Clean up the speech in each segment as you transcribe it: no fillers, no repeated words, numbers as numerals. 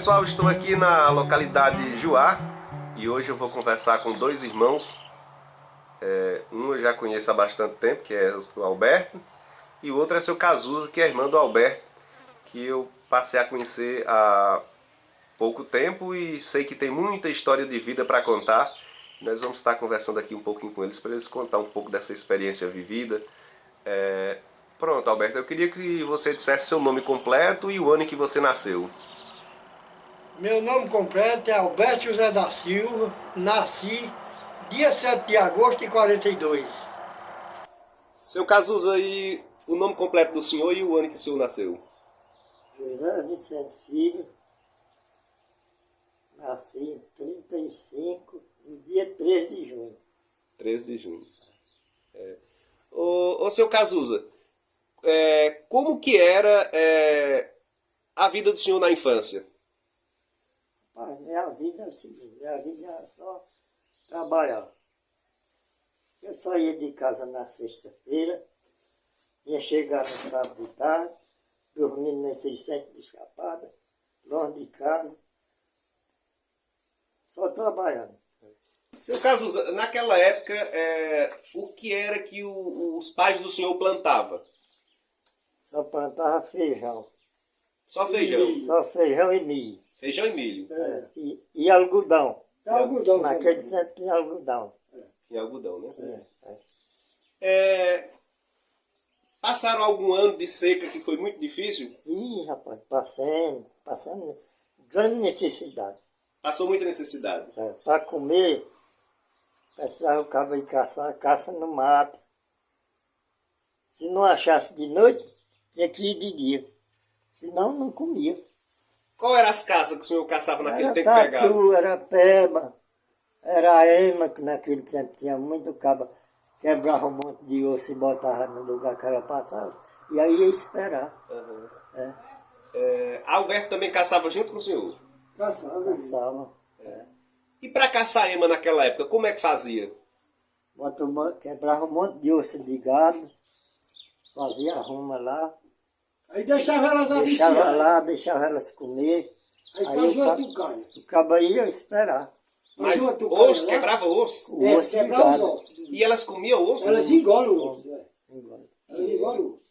pessoal, estou aqui na localidade de Juá e hoje eu vou conversar com dois irmãos. Um eu já conheço há bastante tempo, que é o Alberto, e o outro é o seu Cazuza, que é irmão do Alberto, que eu passei a conhecer há pouco tempo e sei que tem muita história de vida para contar. Nós vamos estar conversando aqui um pouquinho com eles para eles contar um pouco dessa experiência vivida. Pronto, Alberto, eu queria que você dissesse seu nome completo e o ano em que você nasceu. Meu nome completo é Alberto José da Silva, nasci dia 7 de agosto de 42. Seu Cazuza, aí o nome completo do senhor e o ano em que o senhor nasceu? José Vicente Filho, nasci em 35, no dia 3 de junho. 13 de junho. Ô seu Cazuza, como que era a vida do senhor na infância? Pai, minha vida é o seguinte, minha vida era só trabalhar. Eu saía de casa na sexta-feira, ia chegar no sábado de tarde, dormindo nesses 7 de escapada, longe de casa, só trabalhando. Seu Cazuza, naquela época, o que era que os pais do senhor plantavam? Só plantava feijão. Só feijão? Só feijão e milho. Feijão e milho. E algodão. Algodão. Naquele tempo tinha algodão. Tinha algodão, né? É. Passaram algum ano de seca que foi muito difícil? Ih, rapaz, passando grande necessidade. Passou muita necessidade? Para comer, precisava o cabo ir caçar, caça no mato. Se não achasse de noite, tinha que ir de dia. Senão não comia. Qual eram as caças que o senhor caçava naquele Era tempo que pegava? tatu, era peba, era ema, que naquele tempo tinha muito cabo. Quebrava um monte de osso e botava no lugar que ela passava. E aí ia esperar. Alberto também caçava junto com o senhor? Caçava. E para caçar ema naquela época, como é que fazia? Quebrava um monte de osso de gado, fazia arruma lá, Aí deixava elas deixava lá, deixava elas comer. Aí fazia uma tucaia. O cabo ia esperar. Mas uma tucaia osso, lá. quebrava osso? O osso de quebrava os gado. ossos. E elas comiam osso? Elas engolem o osso. Engole. Elas engolem o osso.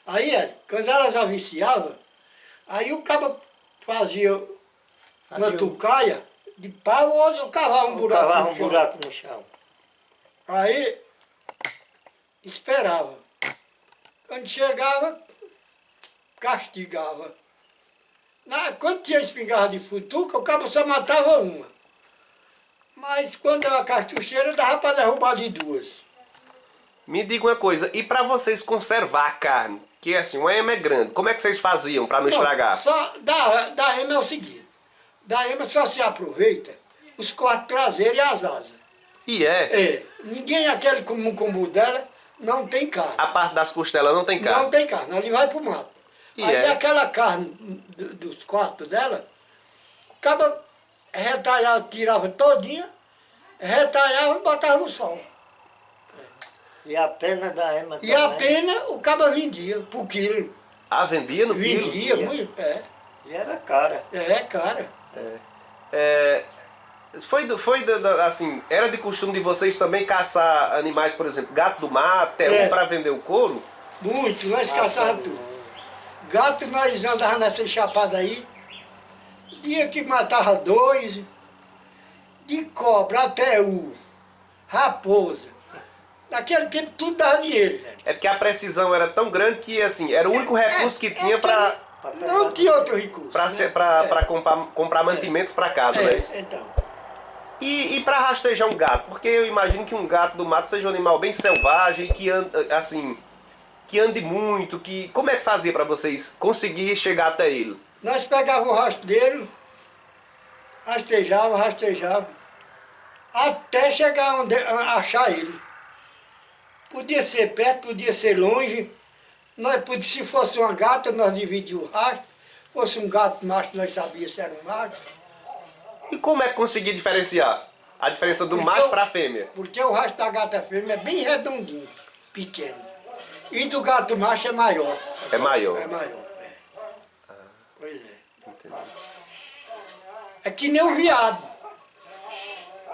Aí, quando elas aviciavam, aí o cabo fazia uma tucaia de pau ou cavava um buraco Cavava no um chão. buraco no chão. Aí, esperava. Quando chegava, castigava. Quando tinha espingarda de futuca, o cabo só matava uma. Mas quando era cartucheira, dava para derrubar de duas. Me diga uma coisa, e para vocês conservar a carne, que assim, uma ema é grande, como é que vocês faziam para não estragar? Só da ema é o seguinte, da ema só se aproveita os cortes traseiros e as asas. E Ninguém, aquele combo dela, não tem carne. a parte das costelas não tem carne? Não tem carne, ali vai pro mato. E Aí aquela carne dos quartos dela, o cabo retalhava, tirava todinha, retalhava e botava no sol. E a pena da ema E a pena o cabo vendia por quilo. Ah, vendia no quilo? Vendia muito, E era cara. cara. Assim, era de costume de vocês também caçar animais, por exemplo, gato do mato, para vender o couro? Muito, nós caçávamos tudo. Gato nós andávamos nessa chapada aí, dia que matava 2, de cobra até raposa. Naquele tempo tudo dava dinheiro, velho. É porque a precisão era tão grande que assim, era o único recurso que tinha para Não tinha outro recurso. comprar mantimentos para casa, né? Então. E para rastejar um gato? Porque eu imagino que um gato do mato seja um animal bem selvagem, que ande muito, como é que fazia para vocês conseguir chegar até ele? Nós pegávamos o rastro dele, rastejava, até chegar onde achar ele. Podia ser perto, podia ser longe. Se fosse uma gata, nós dividíamos o rastro. Se fosse um gato macho, nós sabíamos se era um macho. E como é que conseguia diferenciar a diferença do macho para a fêmea? Porque o rastro da gata fêmea é bem redondinho, pequeno. E do gato macho é maior. É maior. É maior, Pois é. Entendi. É que nem o veado.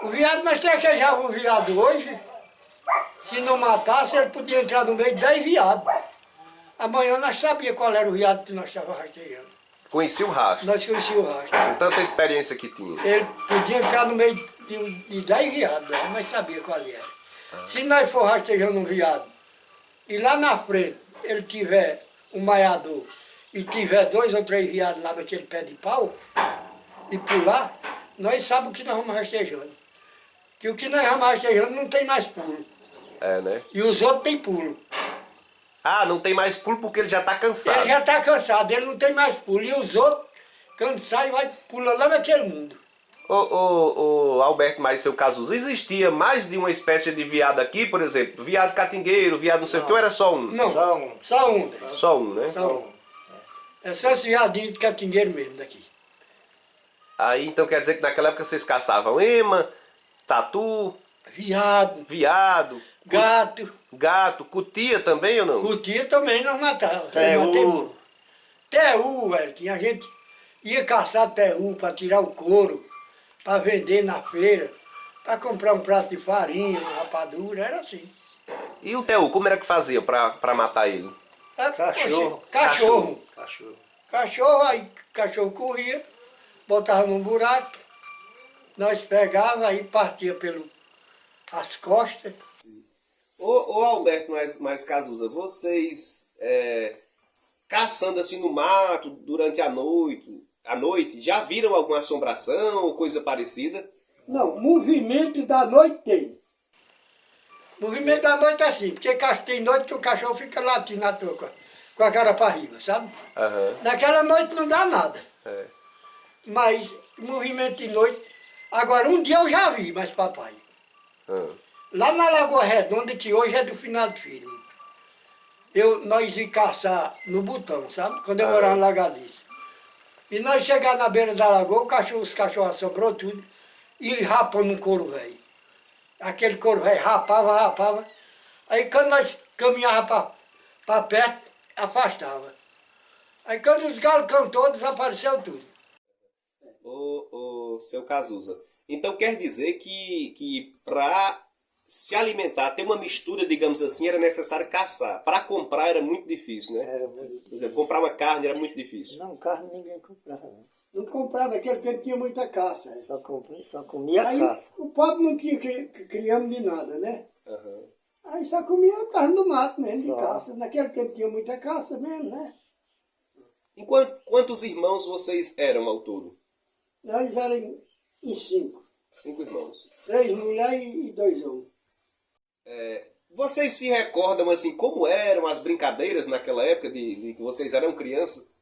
O veado, nós traquejávamos o veado hoje. Se não matasse, ele podia entrar no meio de 10 veados. Amanhã nós sabíamos qual era o veado que nós estávamos rastreando. Conhecia o rastro, Nós conhecíamos o rastro. com tanta experiência que tinha. Ele podia entrar no meio de 10 veados, né? Nós sabíamos qual era. Se nós for rastreando um veado e lá na frente ele tiver um maiador e tiver 2 ou 3 veados lá naquele pé de pau e pular, nós sabemos o que nós vamos rastejando. Que o que nós vamos rastejando não tem mais pulo. É, né? E os outros têm pulo. Ah, não tem mais pulo porque ele já tá cansado. Ele já está cansado, ele não tem mais pulo. E os outros, quando sai, vai pular lá naquele mundo. Ô, Alberto, mas seu Cazuza, existia mais de uma espécie de veado aqui, por exemplo? Veado catingueiro, veado não sei o que, ou era só um? Não, Só um. só um. Né? Só um, né? Só um. É só esse veadinho de catingueiro mesmo daqui. Aí então quer dizer que naquela época vocês caçavam ema, tatu, Viado, veado, gato, gato, cutia também ou não? cutia também nós matávamos. Teú. Teú, velho, tinha gente ia caçar teú para tirar o couro, para vender na feira, para comprar um prato de farinha, uma rapadura, era assim. E o Teu, como era que fazia pra matar ele? Cachorro. Poxa, cachorro. Cachorro. Cachorro, aí cachorro corria, botava num buraco, nós pegava aí partia pelas costas. Ô Alberto, mais Cazuza, vocês caçando assim no mato durante a noite, já viram alguma assombração ou coisa parecida? Não, movimento da noite tem. Movimento da noite é assim, porque tem noite que o cachorro fica latindo na tua com a cara para riba, sabe? Aham. Naquela noite não dá nada. É. Mas movimento de noite. Agora, um dia eu já vi, mas papai. Ah. Lá na Lagoa Redonda, que hoje é do final do filho. Nós íamos caçar no Botão, sabe? Quando eu morava no Lagadice. E nós chegamos na beira da lagoa, os cachorros assombrou tudo e rapou num couro velho. Aquele couro velho rapava. Aí quando nós caminhávamos para perto, afastava. Aí quando os galos cantou, desapareceu tudo. Ô, seu Cazuza, então quer dizer que para se alimentar, ter uma mistura, digamos assim, era necessário caçar. Para comprar era muito difícil, né? Era muito Por difícil. exemplo, comprar uma carne era muito difícil. Não, carne ninguém comprava. Não. Não comprava, naquele tempo tinha muita caça. Só comia Aí caça. o pobre não tinha criamos de nada, né? Aham. Aí só comia carne do mato mesmo, de Só. caça. Naquele tempo tinha muita caça mesmo, né? Quantos irmãos vocês eram ao todo? Nós éramos em 5. 5 irmãos. 3 mulheres e 2 homens. Vocês se recordam assim como eram as brincadeiras naquela época de que vocês eram crianças?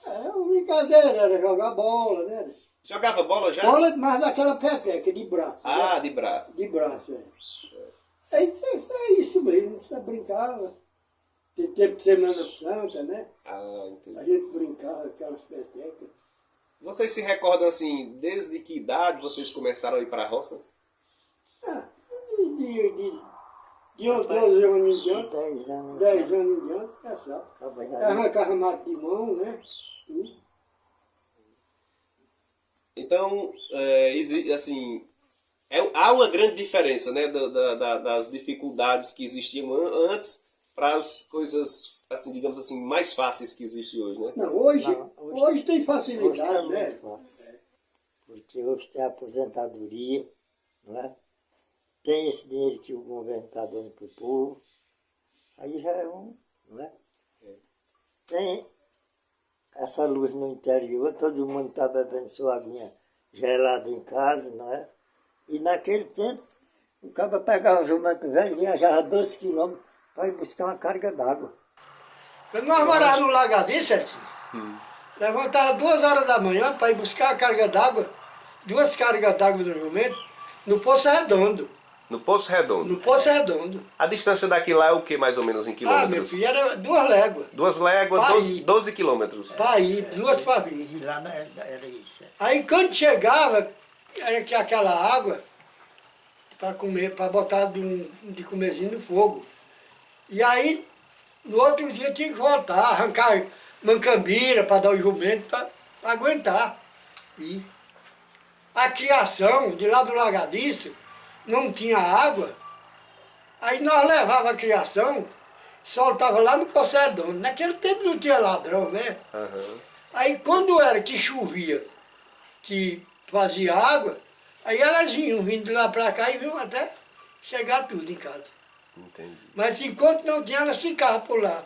Era uma brincadeira, era jogar bola, né? Jogava bola já? Bola, mas daquela peteca, de braço. Ah, né? de braço. De braço, é. É isso mesmo, você brincava. Tem tempo de Semana Santa, né? Ah, A entendi. gente brincava aquelas petecas. Vocês se recordam assim, desde que idade vocês começaram a ir para a roça? Ah, de uns 12 anos em diante, 10 anos. 10 anos em diante, é só. Trabalhava. Arrancava mato de mão, né? Então, assim, há uma grande diferença, né, das dificuldades que existiam antes para as coisas, assim, digamos assim, mais fáceis que existem hoje, né? Não, hoje tem Hoje facilidade, tá né? muito fácil. Porque hoje tem aposentadoria, não é? Tem esse dinheiro que o governo está dando para o povo. Aí já é não é? Tem essa luz no interior, todo mundo está bebendo sua aguinha gelada em casa, não é? E naquele tempo, o cara pegava o jumento velho e viajava 12 quilômetros para ir buscar uma carga d'água. Quando nós morávamos no Lagadice, levantava 2 horas da manhã para ir buscar a carga d'água, 2 cargas d'água no jumento, no Poço Redondo. No Poço Redondo. No Poço Redondo. A distância daqui lá é o que, mais ou menos, em Ah, meu quilômetros? filho, era 2 léguas. 2 léguas, Para 12, ir. 12 quilômetros. Para ir, 2 para vir. E lá era isso. Aí quando chegava, era que aquela água para comer, para botar de comerzinho no fogo. E aí, no outro dia tinha que voltar, arrancar mancambira para dar o jumento, para aguentar. E a criação de lá do Lagadiço não tinha água, aí nós levava a criação, soltava lá no Poseidon. Naquele tempo não tinha ladrão, né? Aham. Aí quando era que chovia, que fazia água, aí elas vinham vindo de lá para cá e vinham até chegar tudo em casa. Entendi. Mas enquanto não tinha, elas ficavam por lá,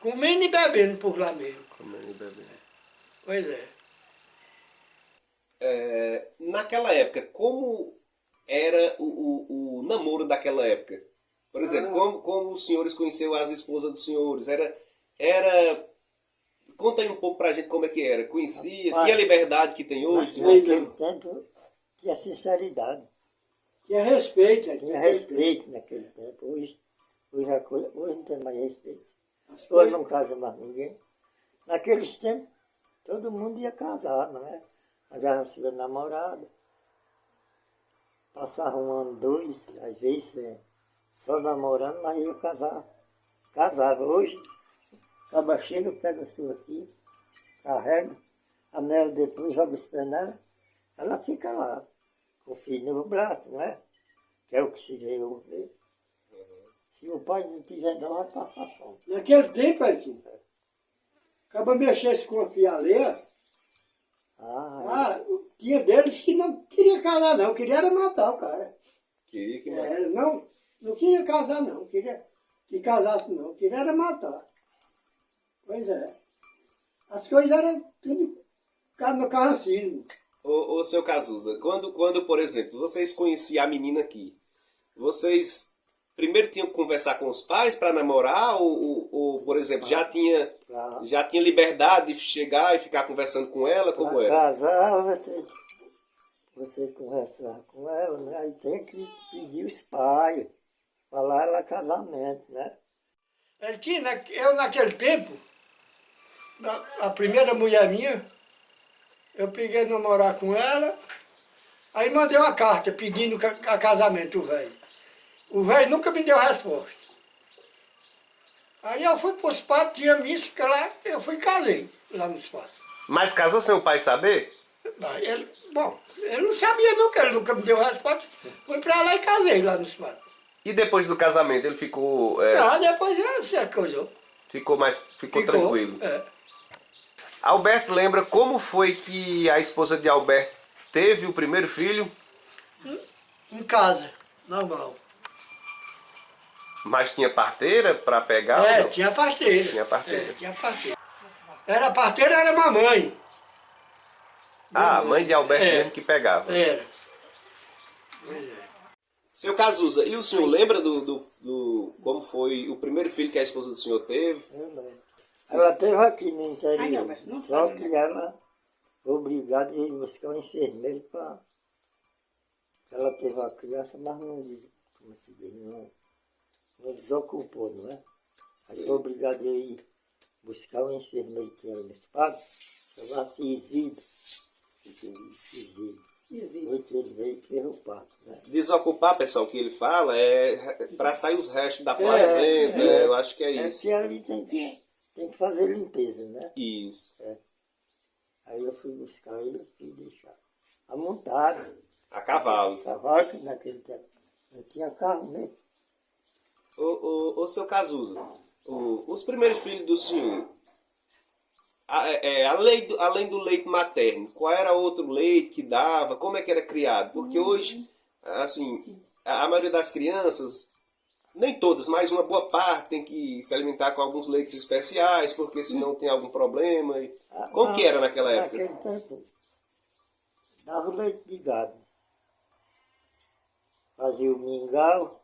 comendo e bebendo por lá mesmo. Comendo e bebendo. Pois é. Naquela época, como era o namoro daquela época? Por exemplo, como os senhores conheceram as esposas dos senhores? Conta aí um pouco pra gente como é que era. Conhecia? Tinha a liberdade que tem hoje? Naquele tempo tinha sinceridade, Tinha respeito. tinha respeito naquele tempo. Hoje não tem mais respeito. Hoje não casa mais ninguém. Naqueles tempos, todo mundo ia casar, não é? Agora sua namorada. Passava um ano, dois, às vezes, só namorando, mas ia casar. Casava. Hoje, acaba chega, pega a sua filha, carrega, anel depois, joga os pés nela, ela fica lá, com o filho no braço, não é? Que é o que se vê hoje. Se o pai não tiver, não vai passar fome. Naquele tempo, Edinho, acaba mexesse com a fialeira, tinha deles que não queria casar não, queria era matar o cara. Não queria casar não, queria que casasse não, queria era matar. Pois é. As coisas eram tudo no carrancismo. Ô, seu Cazuza, quando, por exemplo, vocês conheciam a menina aqui, vocês primeiro tinham que conversar com os pais para namorar ou, por exemplo, já tinha liberdade de chegar e ficar conversando com ela? Como pra era? casar, você conversar com ela, né? Aí tem que pedir os pais, falar ela casamento, né? Eu naquele tempo, a primeira mulher minha, eu peguei namorar com ela, aí mandei uma carta pedindo a casamento o velho. O velho nunca me deu resposta. Aí eu fui para os padres, tinha missa que lá, eu fui e casei lá nos padres. Mas casou sem o pai saber? Ele não sabia nunca, ele nunca me deu resposta. Fui para lá e casei lá nos padres. E depois do casamento ele ficou Depois você coisou. ficou tranquilo? É. Alberto lembra como foi que a esposa de Alberto teve o primeiro filho? Em casa, normal. Mas tinha parteira para pegar? ou não? Tinha parteira. Tinha parteira. Tinha parteira. Era parteira, era mamãe. A mãe de Alberto mesmo que pegava. Era. Seu Cazuza, e o senhor lembra do como foi o primeiro filho que a esposa do senhor teve? Eu lembro. Ela teve aqui no interior, Ai, não, mas não só sabe, que né? ela foi obrigada a ir buscar um enfermeiro para... Ela teve uma criança, mas como se diz, não desocupou, não é? Aí foi obrigada a ir buscar um enfermeiro que era no estado, chamava-se Isidro. Foi que ele veio e fez o parto, né? Desocupar, pessoal, o que ele fala é para sair os restos da placenta, eu acho que é É isso. que ali tem que fazer limpeza, né? Isso. Aí eu fui buscar ele e fui deixar. Amontado. A cavalo. Cavalo que naquele tempo não tinha carro nem. Ô, seu Cazuza, os primeiros filhos do senhor, além do leite materno, qual era outro leite que dava? Como é que era criado? Porque hoje, assim, a maioria das crianças, nem todas, mas uma boa parte tem que se alimentar com alguns leites especiais, porque senão tem algum problema. Como que era naquela época? Naquele tempo, dava o leite de gado. Fazia o mingau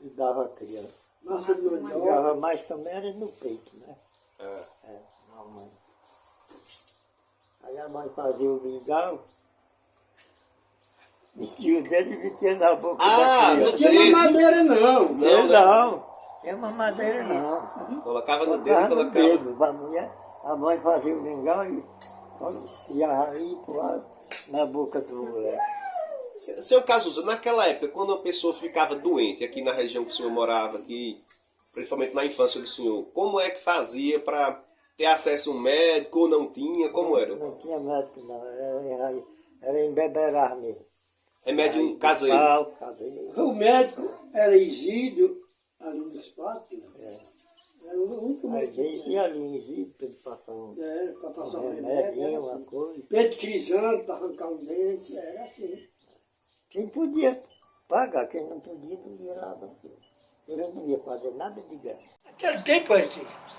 e dava a criança. Nossa, Dava mais também era no peito, né? A mãe. Aí a mãe fazia o mingau, metia o dedo e metia na boca da criança. não tinha mamadeira não. Não, tinha mamadeira não. Colocava no dedo e Colocava no colocava. dedo. A mãe fazia o mingau e esfiava ali e pulava na boca do moleque. Seu Cazuza, naquela época, quando uma pessoa ficava doente aqui na região que o senhor morava, aqui, principalmente na infância do senhor, como é que fazia para ter acesso a um médico ou não tinha? Como era? Não tinha médico, não. Era em Beberá mesmo. Remédio Aí, caseiro. pau, caseiro. O médico era Isídio, ali dos Fátimos. Era o único Às médico. vezes ia ali em Zico para ele passar um Era para passar um remédio, remédio. uma coisa. Pedro Crisante para arrancar um dente, era assim. Quem podia pagar, quem não podia, não ia lá. Não. Ele não ia fazer nada de graça. Naquele tempo,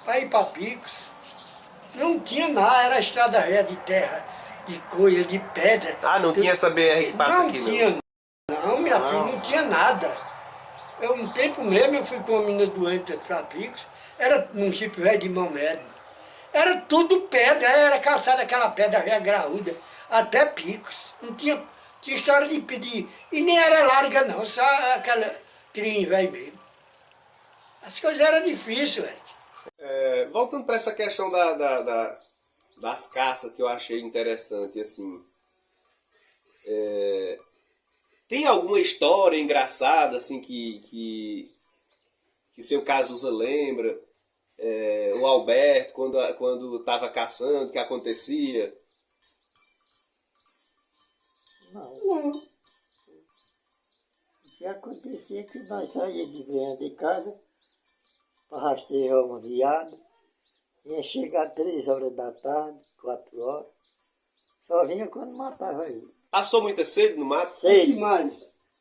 para ir para Picos, não tinha nada, era estrada ré de terra, de coisa, de pedra. Ah, não tinha essa BR que passa Não aqui, tinha, não? não, minha filha, não tinha nada. Eu, um tempo mesmo, eu fui com uma menina doente para Picos, era município velho de Mão Médio. Era tudo pedra, era calçada aquela pedra velha graúda, até Picos. Não tinha história de pedir, e nem era larga não, só aquela trilha velho mesmo. As coisas eram difíceis, velho. Voltando para essa questão das caças que eu achei interessante, assim. Tem alguma história engraçada, assim, que seu Cazuza lembra? O Alberto, quando estava caçando, o que acontecia? Não. Não. O que acontecia é que nós saíamos de manhã de casa para rastrear um viado, ia chegar 3 horas da tarde, 4 horas, só vinha quando matava ele. Passou muita sede no mato? Cedo, Demais.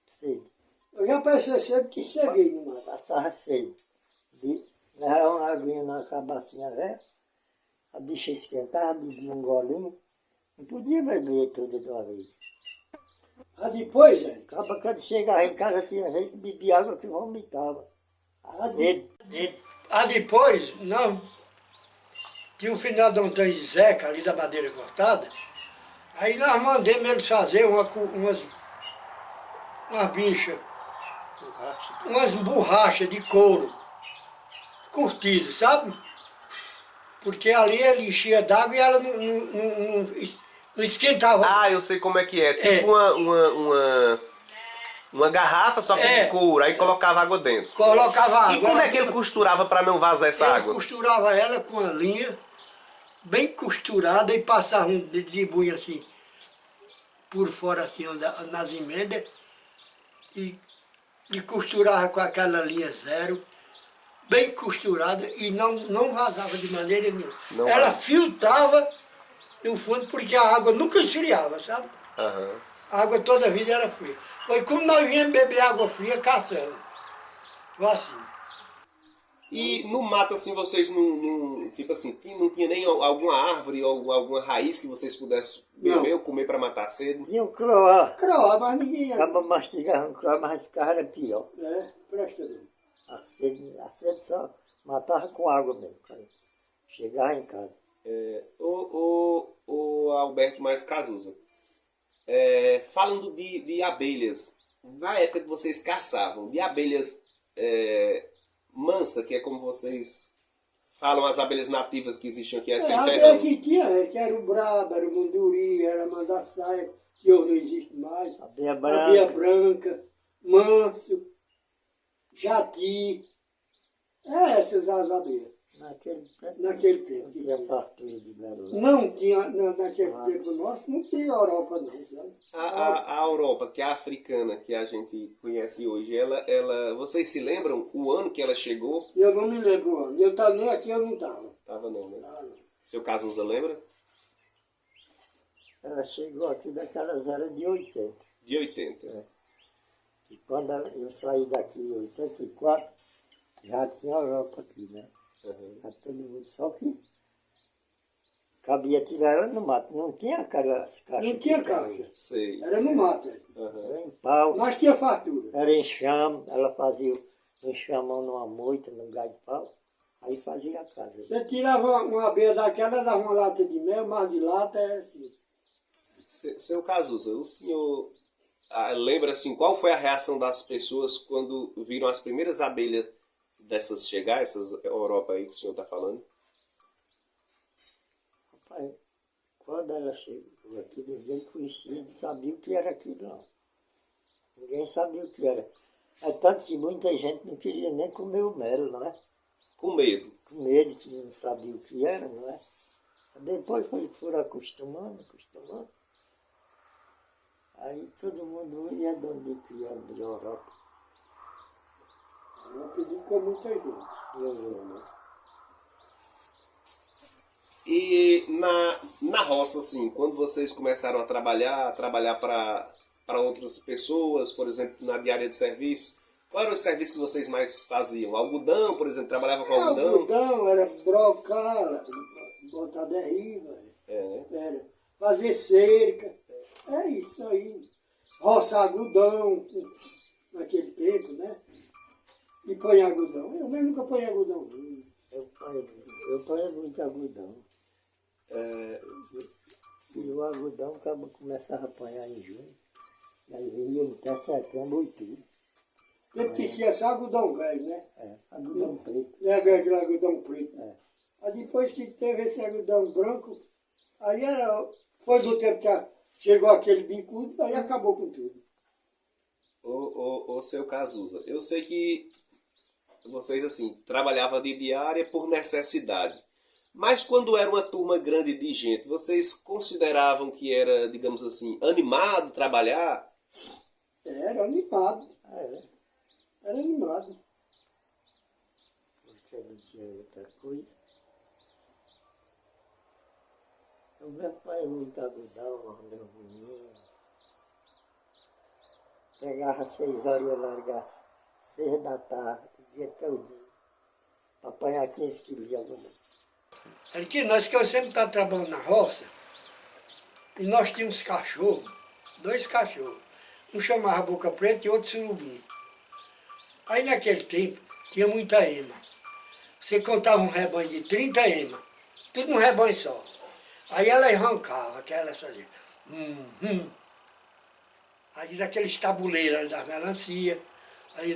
cedo, Eu já pensei sempre que cheguei no mato. passava cedo. Levava uma aguinha na cabacinha velha, a bicha esquentava, bebia um golinho, não podia beber tudo de uma vez. Ah, depois, velho, Acaba quando chegava em casa, tinha vez que bebia água que vomitava. Cedo. depois, não, tinha um final de Antônio Zeca, ali da Madeira Cortada, aí nós mandamos eles fazer umas bichas, umas borrachas de couro, curtido, sabe? Porque ali ele enchia d'água e ela não esquentava. Ah, eu sei como é que é. Tipo uma garrafa, só que de couro. Aí colocava água dentro. Colocava água. E como é que ele costurava para não vazar essa Ele água? costurava ela com uma linha bem costurada e passava um de bunha assim, por fora assim, nas emendas, e costurava com aquela linha zero, bem costurada, e não vazava de maneira nenhuma. Não Ela vai. filtrava no fundo porque a água nunca esfriava, sabe? Aham. A água toda a vida era fria. Foi como nós viemos beber água fria caçando. Foi assim. E no mato, assim, vocês tipo assim, não tinha nem alguma árvore ou alguma raiz que vocês pudessem beber ou comer para matar a sede? Tinha um croá, Croa, mas ninguém ia. acaba mastigando um croá, mas ficava era pior. Presta não. A sede só matava com água mesmo, cara. Chegava em casa. O Alberto mais Cazuza. Falando de abelhas, na época que vocês caçavam, de abelhas mansa, que é como vocês falam, as abelhas nativas que existiam aqui, sem A ferrão. abelha que tinha, que era o brabo, era o munduri, era a mandaçaia, que hoje não existe mais. Abelha Abelha branca. branca, manso, jati. Essas as abelhas. Naquele tempo. Não tinha fartura de garoto. Não tinha, naquele tempo nosso, não tinha Europa não, sabe? A Europa, que é a africana, que a gente conhece hoje, vocês se lembram o ano que ela chegou? Eu não me lembro o ano. Eu estava nem aqui, eu não estava. Tava não, né? Ah, não. Seu Cazuza lembra? Ela chegou aqui daquelas eras de 80. De 80. E quando eu saí daqui em 84, já tinha Europa aqui, né? Já todo mundo, só que cabia tirar ela no mato. Não tinha aquelas caixas. Não tinha que tem. caixa. Sei. Era no mato. Era em pau, Mas tinha fartura. era enxame, ela fazia um enxamão numa moita, num gás de pau, aí fazia a casa. Você tirava uma abelha daquela, dava uma lata de mel, mas de lata era assim. Seu Cazuza, o senhor lembra assim, qual foi a reação das pessoas quando viram as primeiras abelhas dessas chegar, essas Europa aí que o senhor está falando? Rapaz, quando ela chegou aqui, ninguém conhecia, não sabia o que era aquilo, não. Ninguém sabia o que era. É tanto que muita gente não queria nem comer o mel, não é? Com medo. Com medo, que não sabia o que era, não é? Depois foram acostumando. Aí todo mundo ia de onde criaram de Europa. Eu pedi com muita gente. Né? E na roça, assim, quando vocês começaram a trabalhar para outras pessoas, por exemplo, na diária de serviço, qual era o serviço que vocês mais faziam? Algodão, por exemplo, trabalhava com algodão? Algodão, era brocar, botar derriba, era fazer cerca, é isso aí. Roçar algodão, naquele tempo, né? E põe algodão. Eu mesmo nunca ponho algodão. Eu ponho muito algodão. Se o algodão começava a apanhar em junho, aí vinha até setembro, outubro. Porque tinha só algodão velho, né? Algodão preto. Não é aquele algodão preto. É. Aí depois que teve esse algodão branco, aí foi do tempo que chegou aquele bicudo, aí acabou com tudo. Ô seu Cazuza, eu sei que vocês, assim, trabalhavam de diária por necessidade. Mas quando era uma turma grande de gente, vocês consideravam que era, digamos assim, animado trabalhar? Era animado. Era. Era animado. Porque não tinha outra coisa. O meu pai é muito algodão, meu menino. Pegava 6 horas e ia largar 6 da tarde, o dia todinho, para apanhar 15 quilos de algodão. Nós que eu sempre estava trabalhando na roça, e nós tínhamos cachorros, 2 cachorros. Um chamava Boca Preta e outro Surubim. Aí naquele tempo tinha muita ema. Você contava um rebanho de 30 ema, tudo num rebanho só. Aí ela arrancava, que ela fazia. Aí naqueles tabuleiros ali das melancia, aí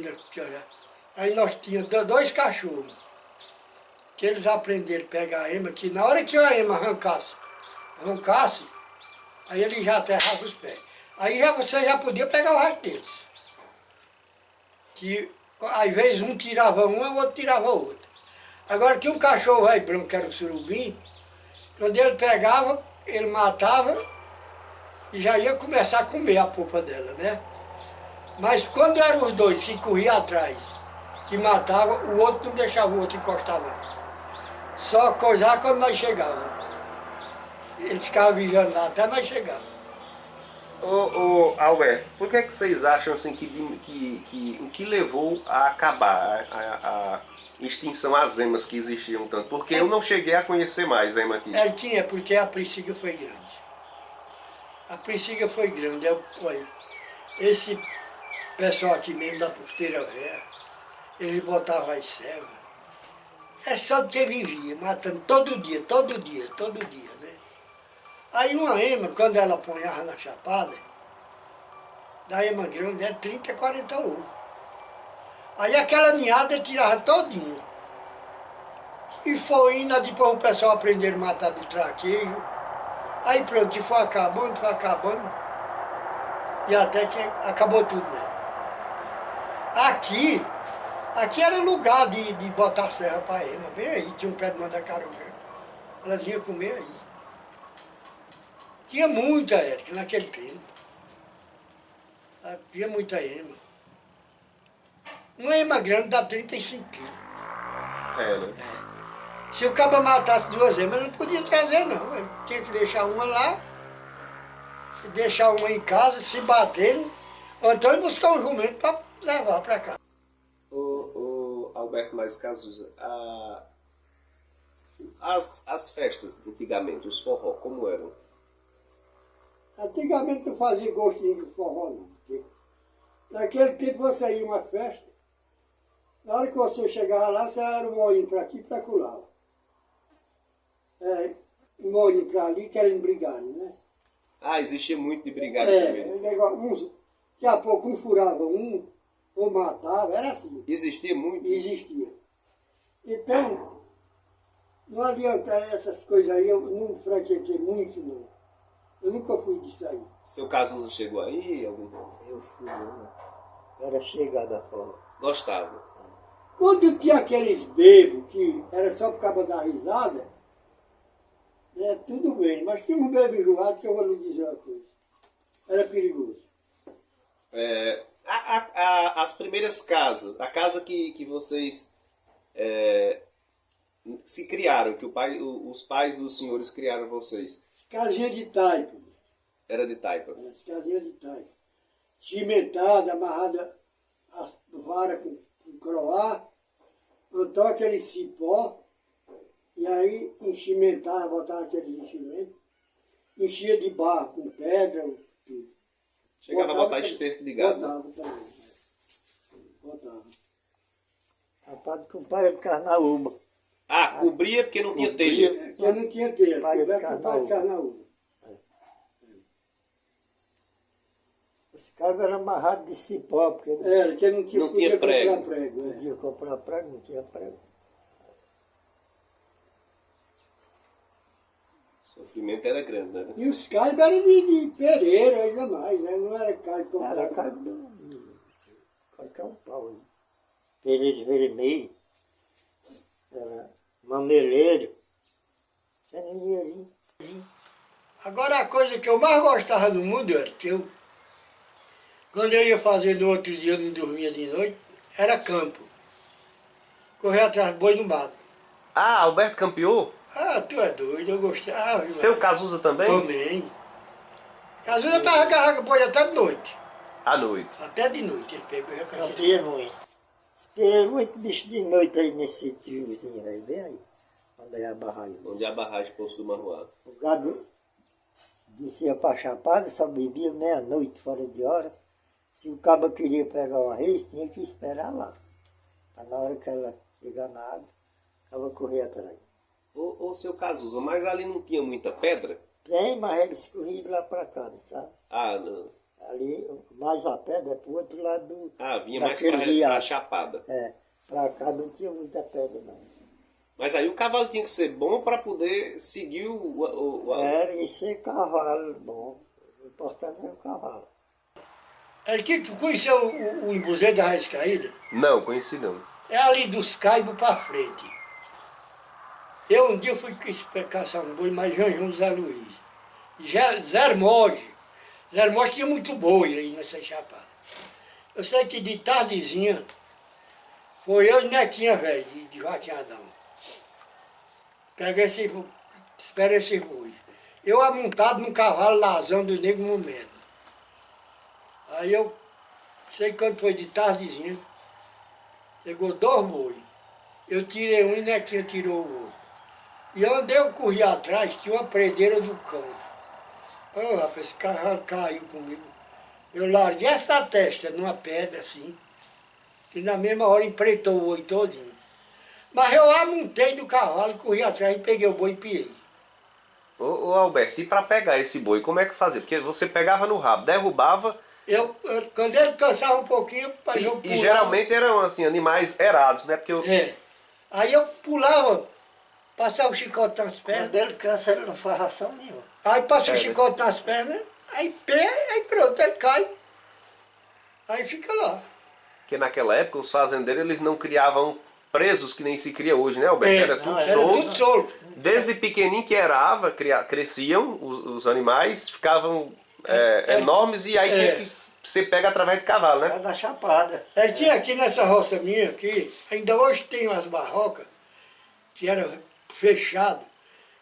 nós tínhamos 2 cachorros, que eles aprenderam a pegar a ema, que na hora que a ema arrancasse, aí ele já aterrava os pés. Aí você já podia pegar o resto deles. Que às vezes um tirava uma, o outro tirava outra. Agora tinha um cachorro aí branco, que era o Surubim, quando ele pegava, ele matava e já ia começar a comer a polpa dela, né? Mas quando eram os 2 que corriam atrás, que matava, o outro não deixava o outro encostar não. Só coisar quando nós chegávamos. Ele ficava vigiando lá até nós chegarmos. Ô Alberto, por que vocês acham assim que o que levou a acabar a extinção às emas que existiam tanto? Porque eu não cheguei a conhecer mais a ema aqui. Tinha, porque a princípia foi grande. A princípia foi grande. Olha, esse pessoal aqui mesmo da Porteira Velha, eles botavam as servas. É só de que vivia, matando todo dia, né? Aí uma ema, quando ela apanhava na chapada, da ema grande é 30, 40 ovos. Aí aquela ninhada tirava todinha. E foi indo, depois o pessoal aprendeu a matar de traqueio. Aí pronto, e foi acabando. E até que acabou tudo, né? Aqui era lugar de botar serra para ema. Bem aí, tinha um pé de mandacaru. Elas vinham comer aí. Tinha muita Érica naquele tempo. Tinha muita ema. Uma ema grande dá 35 quilos. Né? Se o cabo matasse 2 emas, não podia trazer não. Ele tinha que deixar uma lá, deixar uma em casa, se bater, ou então ir buscar um jumento para levar para cá. Ô Alberto Mais Cazuza, as festas antigamente, os forró, como eram? Antigamente não fazia gostinho de forró não, porque naquele tempo você ia a uma festa, na hora que você chegava lá, você era um moinho para aqui e para acolá. Um moinho para ali, querendo brigar, né? Existia muito de brigar também. Daqui a pouco um furava um, ou matava, era assim. Existia muito? Existia. Então, não adianta essas coisas aí, eu não frequentei muito, não. Eu nunca fui disso aí. Seu Cazuza chegou aí? Eu fui, eu era chegada a forró. Gostava? Quando tinha aqueles bebos que era só por causa da risada, né, tudo bem, mas tinha um bebo enjoado que eu vou lhe dizer uma coisa. Era perigoso. As primeiras casas, a casa que vocês se criaram, que os pais dos senhores criaram vocês, Casinha de taipa. era de taipa. As casinhas de taipa. Cimentada, amarrada as varas com croá, então aquele cipó, e aí encimentava, botava aqueles enchimentos, enchia de barro com pedra, tudo. Chegava a botar esterco de gado. Botava também. Botava. Rapaz, com palha de carnaúba. Ah, cobria porque não tinha telha. Porque não tinha telha, Palha de coberto com palha de carnaúba. Os cabos eram amarrados de cipó, porque Era, que não tinha, Não tinha prego. comprar prego. não podia comprar prego, não tinha prego. O sofrimento era grande, né? E os caibos eram de pereira, ainda mais, né? Não era caibo Era completo. cabo de qualquer um pau. Né? Pereiro vermelho. Era mameleiro. Você não ia ali. Agora a coisa que eu mais gostava do mundo era que quando eu ia fazer no outro dia, eu não dormia de noite, era campo. Correr atrás de boi no mato. Ah, Alberto campeou? Ah, tu é doido, eu gostava. Seu Cazuza também? Também. Cazuza carregava boi até de noite. À noite. Até de noite ele pegou e acabou. Cabia muito. Esperei muito bicho de noite aí nesse tiozinho aí, bem aí. Onde é a barragem. Onde é a barragem Poço do Marroado. O gado descia pra Chapada, só bebia meia-noite, fora de hora. Se o cabo queria pegar uma res, tinha que esperar lá. Pra na hora que ela chegar na água, o cabo corria atrás. Ô, seu Cazuza, mas ali não tinha muita pedra? Tem, mas eles corriam de lá pra cá, sabe? Ah, não. Ali, mais a pedra é pro outro lado do... Vinha mais daquele pra riacho. Chapada. Pra cá não tinha muita pedra, não. Mas aí o cavalo tinha que ser bom para poder seguir Era e ser cavalo bom. O importante é o cavalo. Tu conheceu o embuzeiro da Raiz Caída? Não, conheci não. É ali dos caibos pra frente. Eu um dia fui caçar um boi, mas João Zé Luiz. Zé Hermógenes. Zé Hermógenes tinha muito boi aí nessa chapada. Eu sei que de tardezinha, foi eu e Netinha, velho, de Joaquim Adão. Peguei esperei esse boi. Eu amontado num cavalo lazão do Nego Momento. Aí eu, sei quando foi de tardezinha, chegou 2 boi. Eu tirei um e Netinha tirou o outro. E onde eu corri atrás, tinha uma predeira do cão. Ô, rapaz, esse cavalo caiu comigo. Eu larguei essa testa numa pedra assim, que na mesma hora empreitou o boi todinho. Mas eu amontei no cavalo, corri atrás e peguei o boi e piei. Ô Alberto, e para pegar esse boi, como é que fazia? Porque você pegava no rabo, derrubava... Quando ele cansava um pouquinho, eu pulava. E geralmente eram assim, animais erados, né? Porque Aí eu pulava, passava o chicote nas pernas. Quando ele cansa, ele não faz ração nenhuma. Aí passa o chicote nas pernas, aí pronto, ele cai. Aí fica lá. Porque naquela época os fazendeiros eles não criavam presos que nem se cria hoje, né, Alberto? Era tudo era solto. tudo solto. Desde pequenininho que erava, cresciam os animais, ficavam enormes e aí tinha que ser pega através de cavalo, né? É da chapada. Ele tinha aqui nessa roça minha, aqui, ainda hoje tem umas barrocas, que era fechado,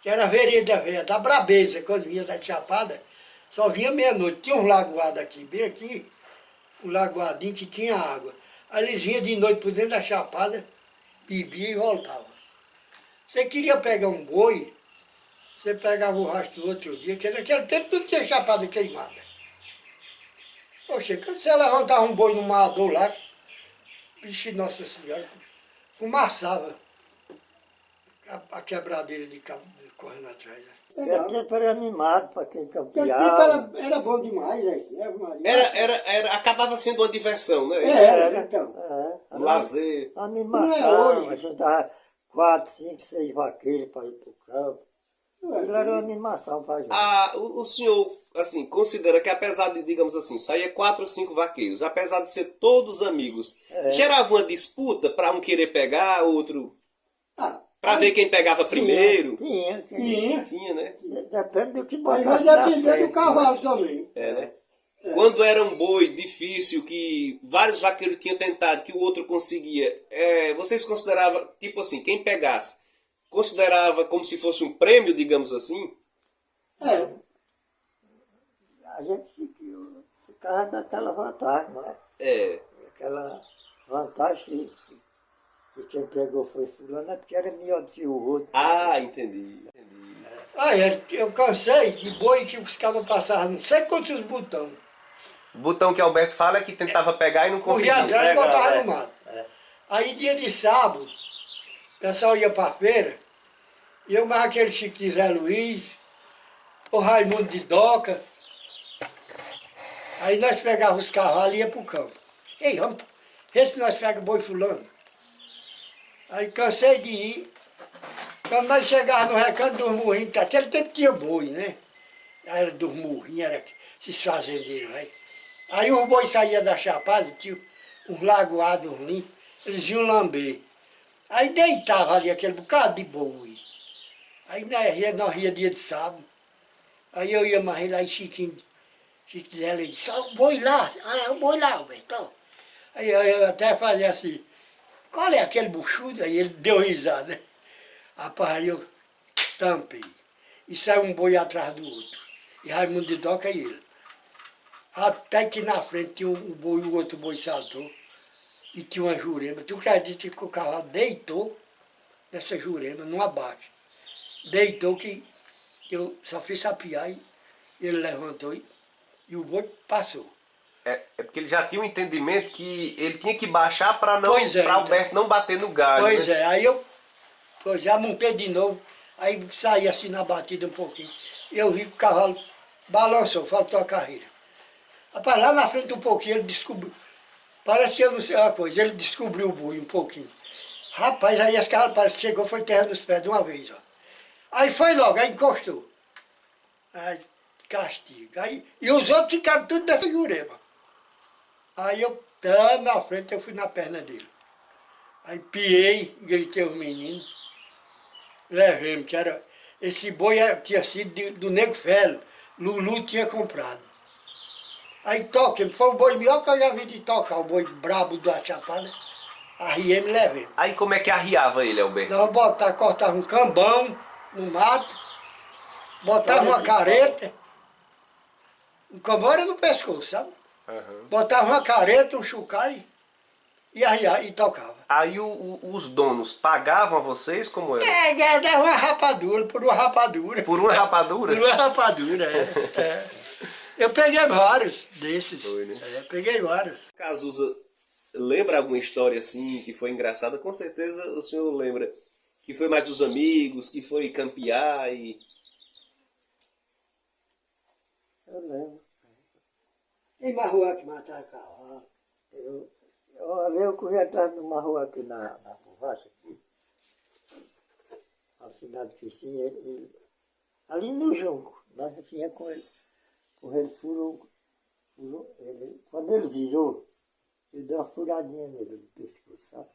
que era a vereda velha, da Brabeza, quando vinha da Chapada, só vinha meia-noite. Tinha um lagoado aqui, bem aqui, um lagoadinho que tinha água. Aí eles vinham de noite por dentro da Chapada, bebia e voltava. Você queria pegar um boi, você pegava o rastro do outro dia, que naquele tempo não tinha chapada queimada. Poxa, quando você levantava um boi no mador lá, vixe, Nossa Senhora, fumaçava a quebradeira de cabo correndo atrás. Aquele tempo era animado para quem Aquele campeava. tempo era bom demais, né? Acabava sendo uma diversão, né? Era, então. Um lazer. Animação, a gente dava 4, 5, 6 vaqueiros para ir para o campo. Aquilo era uma animação pra gente. O senhor, assim, considera que apesar de, digamos assim, saía 4 ou 5 vaqueiros, apesar de ser todos amigos, gerava uma disputa para um querer pegar, outro... Ah, Pra ver quem pegava primeiro? Tinha. Tinha, né? Depende do que Mas botasse vai na depender frente, do cavalo também. É, né? Quando era um boi difícil, que vários vaqueiros tinham tentado, que o outro conseguia, vocês consideravam, tipo assim, quem pegasse, considerava como se fosse um prêmio, digamos assim? É. A gente ficava naquela vantagem, não é? É. Aquela vantagem que quem pegou foi fulano, é porque era melhor do que o outro. Ah, entendi. Eu cansei de boi que os cabos passavam não sei quantos botões. O botão que Alberto fala é que tentava pegar e não Corria conseguia. atrás e botava É. no mato. Aí dia de sábado, o pessoal ia pra feira, e eu mais aquele Chiquinho Zé Luiz, o Raimundo de Doca. Aí nós pegávamos os cavalos e ia pro campo. Ei, vamos ver se nós pegamos boi fulano. Aí cansei de ir. Quando nós chegávamos no recanto dos murrinhos, naquele tempo tinha boi, né? Era dos murrinhos, era esses fazendeiros, né? Aí os bois saíam da chapada, tinha uns lagoados limpos, eles iam lamber. Aí deitava ali aquele bocado de boi. Aí nós ia dia de sábado. Aí eu ia mais lá e Chiquinho Zé disse, o boi lá, é o boi lá, Alberto. Aí eu até fazia assim, qual é aquele buchudo? Aí ele deu risada. Rapaz, aí eu tampei. E saiu um boi atrás do outro. E Raimundo de Doca e ele. Até que na frente tinha um boi, o outro boi saltou. E tinha uma jurema. Tu acredita que o cavalo deitou nessa jurema, num abate. Deitou que eu só fiz sapiar e ele levantou e o boi passou. É porque ele já tinha um entendimento que ele tinha que baixar para Pois é, Alberto não bater no galho. Pois né? é, aí eu já montei de novo, aí saí assim na batida um pouquinho. Eu vi que o cavalo balançou, faltou a carreira. Rapaz, lá na frente um pouquinho ele descobriu, parece que eu não sei uma coisa, ele descobriu o boi um pouquinho. Rapaz, aí esse cavalo parece que chegou, foi terra nos pés de uma vez, ó. Aí foi logo, aí encostou. Aí, castigo. Aí, e os outros ficaram tudo dessa jurema. Aí eu, na frente, eu fui na perna dele. Aí piei, gritei os meninos, levei-me, que era, esse boi tinha sido do Nego Felo, Lulu tinha comprado. Aí toquei, foi o boi melhor que eu já vi de tocar, o boi brabo da chapada, arriei-me e levei-me. Aí como é que arriava ele, Alberto? Nós cortava um cambão no mato, botava uma careta, o cambão era no pescoço, sabe? Botava uma careta, um chucai e arriava e tocava. Aí os donos pagavam a vocês como era? Dava uma rapadura, por uma rapadura. Por uma rapadura? Por uma rapadura, é. Eu peguei vários desses. Foi, né? Peguei vários. Cazuza, lembra alguma história assim que foi engraçada? Com certeza o senhor lembra que foi mais os amigos, que foi campear e... Eu lembro. Tem mais rua que matava cavalo. Eu corri atrás de uma rua aqui na borracha, aqui, na cidade de Cristina, ali no Junco, nós vinha com ele. Ele furou ele, quando ele virou, ele deu uma furadinha nele no pescoço, sabe?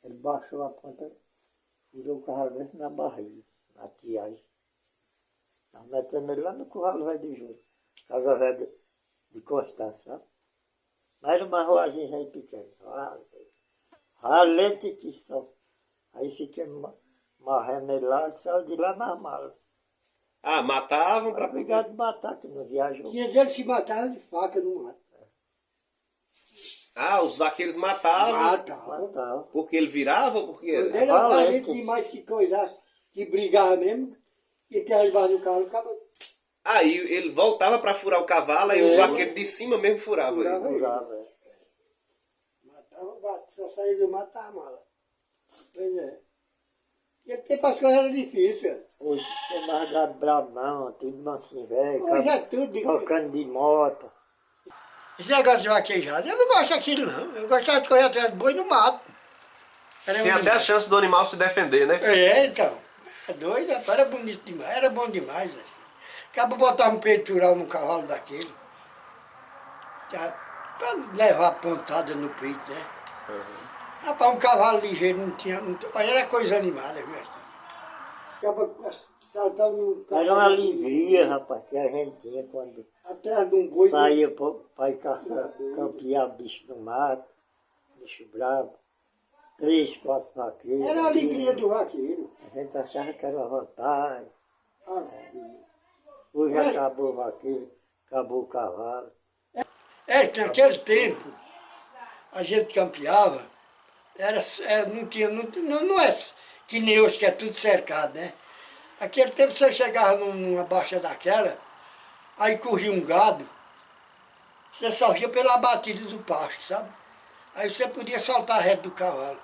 Ele baixou a ponta, furou o cavalo dentro na barriga, na tiagem. Nós metemos ele lá no curral velho de Junco, casa velha de Constância, sabe? Mas era uma ruazinha aí pequena, ralente que só. Aí fiquei marrendo ele lá, saiu de lá nas malas. Ah, matavam Para pra pegar de matar, que não viajou. Tinha gente que se matava de faca no mato. Ah, os vaqueiros matavam Matava. porque ele virava ou porque era? Era valente. gente demais que coisa, que brigava mesmo, e até debaixo do carro, acaba. Aí ele voltava pra furar o cavalo, aí o vaqueiro de cima mesmo furava ele. Furava, é. Matava o gato, só saía do mato a mala. Pois é. E aquele tempo as coisas eram difíceis. Hoje tem mais gado bravo não, tudo mansinho velho. Hoje é tudo difícil. Tocando de moto. Esse negócio de vaquejada, eu não gosto daquilo não. Eu gostava de correr atrás do boi no mato. Tem até a chance do animal se defender, né? Então. É doido, rapaz, era bonito demais, era bom demais. Acaba botar um peitoral num cavalo daquele. Pra levar pontada no peito, né? Rapaz, um cavalo ligeiro não tinha. Olha, era coisa animada, viu? Acaba saltando no cavalo. Era uma alegria, rapaz, que a gente tinha quando Atrás de um boi. saía para ir caçar, campear bicho do mato, bicho bravo. 3, 4 vaqueiros. Era a alegria do vaqueiro. A gente achava que era uma vantagem. Ah, Hoje acabou o vaqueiro, acabou o cavalo. naquele tempo, a gente campeava, não tinha, não é que nem hoje que é tudo cercado, né? Aquele tempo você chegava numa baixa daquela, aí corria um gado, você só via pela batida do pasto, sabe? Aí você podia saltar reto do cavalo.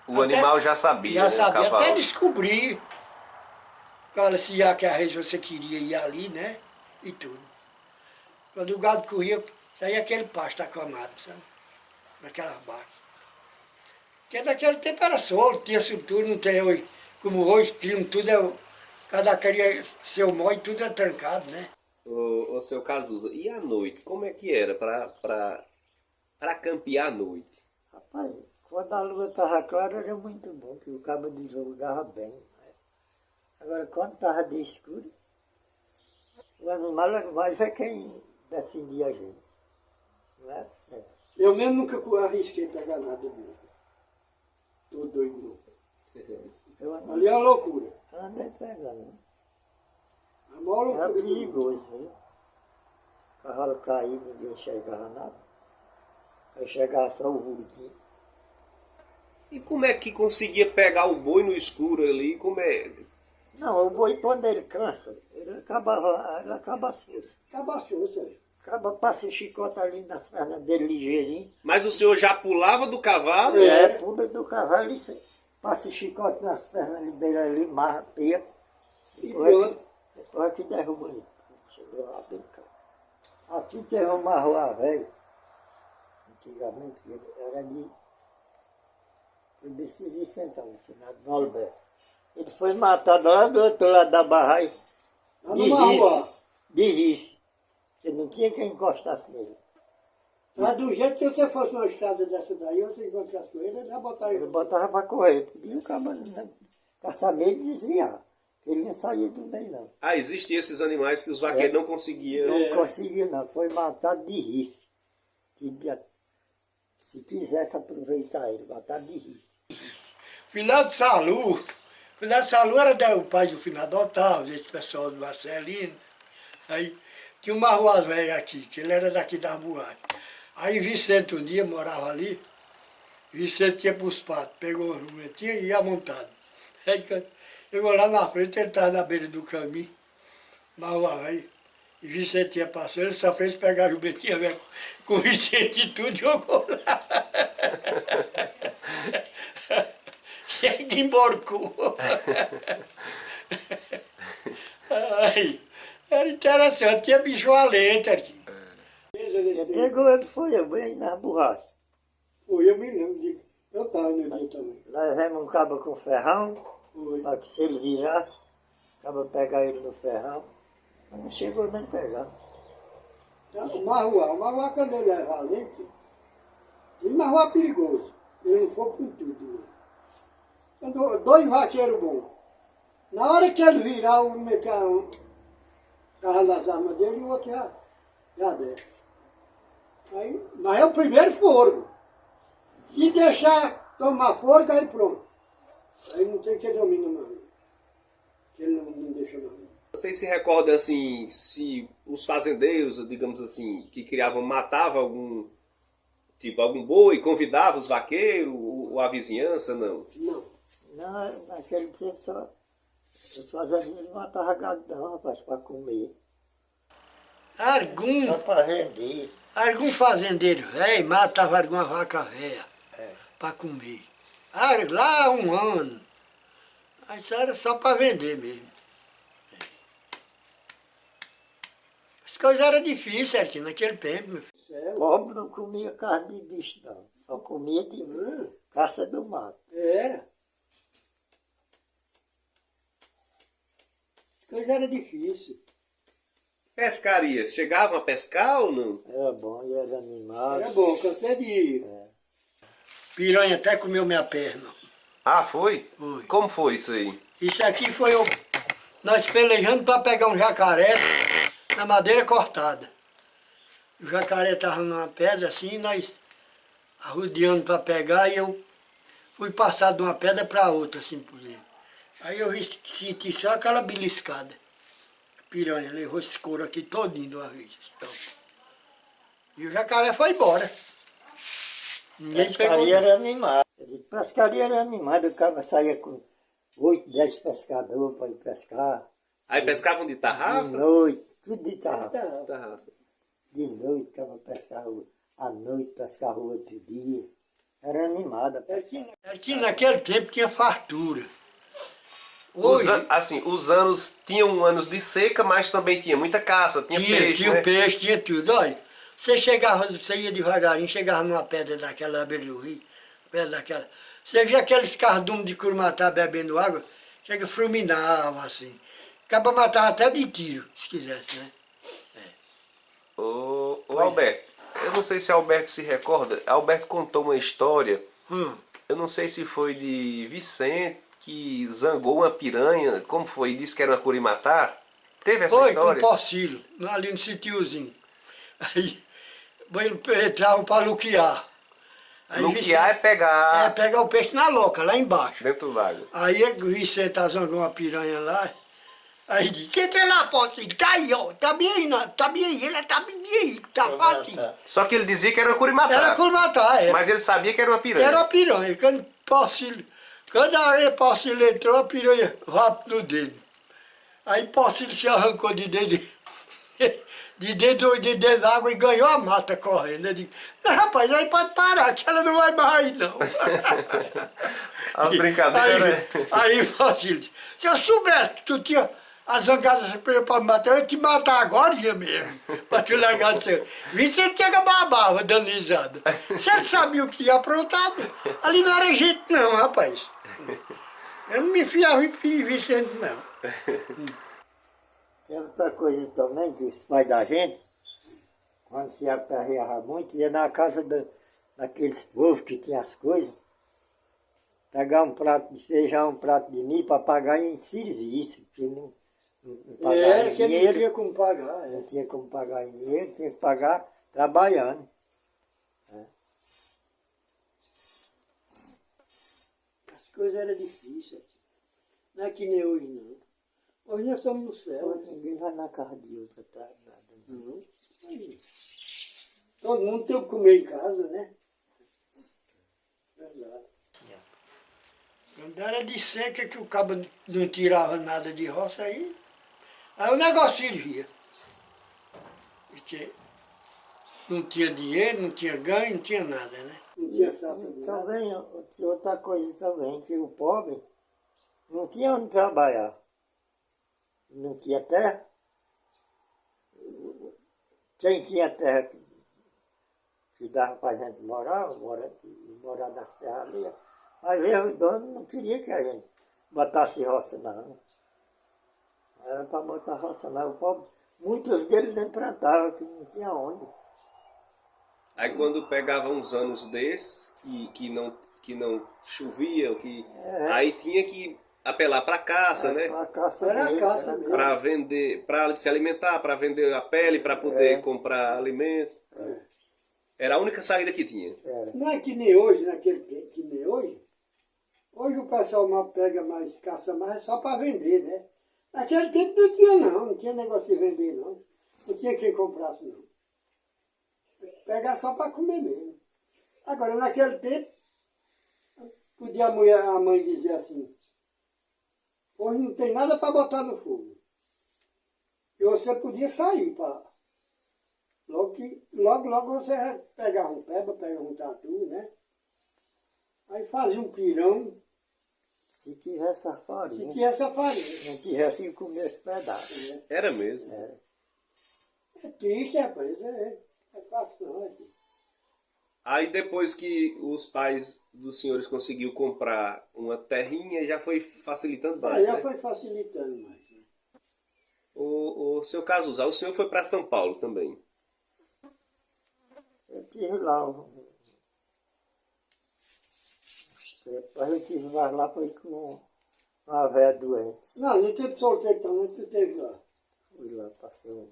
O animal já sabia, Já né, sabia, o cavalo. até descobrir qual se já que a região você queria ir ali, né? E tudo. Quando o gado corria, saía aquele pasto acamado, sabe? Naquelas baixas. Porque naquele tempo era solto, tinha estrutura, não tem hoje. Como hoje, tinham tudo, cada queria seu mó e tudo é trancado, né? Ô, seu Cazuza, e à noite, como é que era para campear à noite? Rapaz, quando a lua estava clara era muito bom, porque o cabo divulgava bem. Né? Agora, quando estava de escuro, o animal mais é quem defendia a gente. Não é? Eu mesmo nunca arrisquei pegar nada dele. Tô doido, não. Ali é uma loucura. Andei pegando. A maior loucura. Era perigoso, viu? O cavalo caía, ninguém enxergava nada. Aí chegava só o vulguinho. E como é que conseguia pegar o boi no escuro ali? Como é? Não, o boi quando ele cansa, ele acaba assim. Cabaçou, Sérgio. Acaba, passa o chicote ali nas pernas dele ligeirinho. Mas o senhor já pulava do cavalo? Pula do cavalo e passa o chicote nas pernas dele ali, marra, pia. Depois que derruba ele. Chegou lá bem cá. Aqui teve uma rua velha, antigamente, que era de Cisí Centão, finado no Alberto. Ele foi matado lá do outro lado da barragem, de rife, que não tinha quem encostasse nele. Mas do jeito que você fosse numa estrada dessa daí, você encontrasse com ele, ele já botava Ele botava para correr, podia o cabo para saber desviar. Ele não saía do bem, não. Ah, existem esses animais que os vaqueiros não conseguiam. Não conseguiu, não. Foi matado de rife. Se quisesse aproveitar ele, matado de rife. Finado Salu era o pai do finado Otávio, esse pessoal do Marcelino. Aí tinha uma rua velha aqui, que ele era daqui da boate. Aí Vicente um dia morava ali, Vicente ia para os patos, pegou uma jumentinha e ia montado. Aí quando chegou lá na frente, ele estava na beira do caminho, uma rua velha. E Vicente ia passando, ele só fez pegar a jumentinha velha com Vicente e tudo, jogou lá. Cheio de emborcu. Ai, era interessante, tinha bicho valente aqui. Ele pegou, ele foi bem na borracha. Foi, eu me lembro, eu estava no dia também. Levamos um cabo com ferrão, Foi. para que se ele virasse, o cabo pegar ele no ferrão. Mas não chegou nem a pegar. O Marruá quando ele é valente, o Marruá é perigoso, ele não for com tudo. Né? Quando dois vaqueiros bons, na hora que ele virar, o meter estava nas armas dele e o outro já desce. Aí, mas é o primeiro foro. Se deixar tomar foro, aí pronto. Aí não tem que domina mais. Que ele não deixa mais. Vocês se recordam assim, se os fazendeiros, digamos assim, que criavam, matavam algum boi, convidavam os vaqueiros, ou a vizinhança, não? Não. Não, naquele tempo só os fazendeiros matavam gado não, rapaz, para comer. Só para vender. Algum fazendeiro velho matava alguma vaca velha para comer. Lá 1 ano. Aí isso era só para vender mesmo. As coisas eram difíceis aqui naquele tempo, meu filho. Pobre não comia carne de bicho, não. Só comia de caça do mato. Era. coisa era difícil. Pescaria, chegavam a pescar ou não? Era bom e era animado. Era bom, cansei de ir. Piranha até comeu minha perna. Ah, foi? Foi. Como foi isso aí? Isso aqui foi nós pelejando para pegar um jacaré na madeira cortada. O jacaré estava numa pedra assim, nós arrodeando para pegar e eu fui passar de uma pedra para outra, assim por dentro. Aí eu senti só aquela beliscada. Piranha levou esse couro aqui todinho de uma vez. Então. E o jacaré foi embora. Ninguém pegou. Pescaria era animado. Pescaria era animado, o cara saía com 8, 10 pescadores para ir pescar. Aí pescavam de De tarrafa? noite, tudo de tarrafa. Tarrafa. De noite, ficava pescava à noite, pescava o outro dia. Era animada. Aqui naquele tempo tinha fartura. Hoje, Os anos tinham anos de seca, mas também tinha muita caça, tinha peixe, tinha né? peixe, tinha tudo. Olha, você ia devagarinho, chegava numa pedra daquela à beira do rio, pedra daquela. Você via aqueles cardumes de curumatá bebendo água, chega fulminava assim. Acaba matava até de tiro, se quisesse, né? Ô Alberto, eu não sei se Alberto se recorda, Alberto contou uma história, eu não sei se foi de Vicente, que zangou uma piranha, como foi? Disse que era uma curimatá? Teve essa Foi história? com Porcílio, ali no sitiozinho. Aí entravam para luquear. Aí Luquear é pegar pegar o peixe na loca, lá embaixo. dentro do lago. Aí o Vicente zangou uma piranha lá. Aí disse, entra lá, Porcílio, tá aí, ó, tá bem aí, tá bem aí, ele tá bem aí, tá fácil. Só que ele dizia que era uma curimatá. Era por matar, era. Mas ele sabia que era uma piranha. Era uma piranha. Quando a Porcílio entrou, a piranha rápido no dedo. Aí Porcílio se arrancou de dentro da água e ganhou a mata correndo. Eu digo, não, rapaz, aí pode parar, que ela não vai mais aí, não. As brincadeiras. Aí Porcílio disse, se eu soubesse que tu tinha as zangadas para me matar, eu ia te matar agora mesmo, para te largar do seu. Vicente chega babava, dando risada. Se ele sabia o que tinha aprontado, ali não era jeito não, rapaz. Eu não me fiava em Vicente, não. Tem outra coisa também, que os pais da gente, quando se aperreava muito, ia na casa daqueles povos que tinha as coisas, pegar um prato de feijão, um prato de milho para pagar em serviço, porque não pagava em Que dinheiro. não tinha como pagar. Não tinha como pagar em dinheiro, tinha que pagar trabalhando. As coisas eram difíceis. Não é que nem hoje, não. Hoje nós estamos no céu. Hoje ninguém vai na casa de outra, tá? Nada. Não. Todo mundo tem o que comer em casa, né? Verdade. Quando era de seca que o cabo não tirava nada de roça aí o negócio servia. Porque não tinha dinheiro, não tinha ganho, não tinha nada, né? Não tinha safra de nada. Também, tinha outra coisa também, que o pobre não tinha onde trabalhar. Não tinha terra. Quem tinha terra que dava para a gente morar nas terras ali, às vezes o dono não queria que a gente botasse roça, não. Era para botar roça, não. O pobre, muitos deles nem plantavam, que não tinha onde. Aí quando pegava uns anos desses, que não chovia, aí tinha que apelar para caça, né? Para caça Era mesmo, caça era mesmo. Para vender, para se alimentar, para vender a pele, para poder comprar alimento. Era a única saída que tinha. Não é que nem hoje, naquele tempo, que nem hoje. Hoje o pessoal pega mais, caça mais só para vender, né? Naquele tempo não tinha negócio de vender, não. Não tinha quem comprasse, não. Pegar só para comer mesmo. Agora, naquele tempo, podia a mãe dizer assim, hoje não tem nada para botar no fogo. E você podia sair para... Logo você pegava um peba, pegava um tatu, né? Aí fazia um pirão. Se tivesse a farinha. Se tivesse a farinha. Não tivesse que comer esse pedaço. Era mesmo. É triste, rapaz. É fácil não, é triste. Aí depois que os pais dos senhores conseguiu comprar uma terrinha, já foi facilitando mais, Aí já né? foi facilitando mais, né? O seu Cazuza, o senhor foi para São Paulo também. Eu tive lá depois eu tive mais lá, foi com uma velha doente. Não, no tempo solteiro também, tu teve lá. Fui lá, passei 2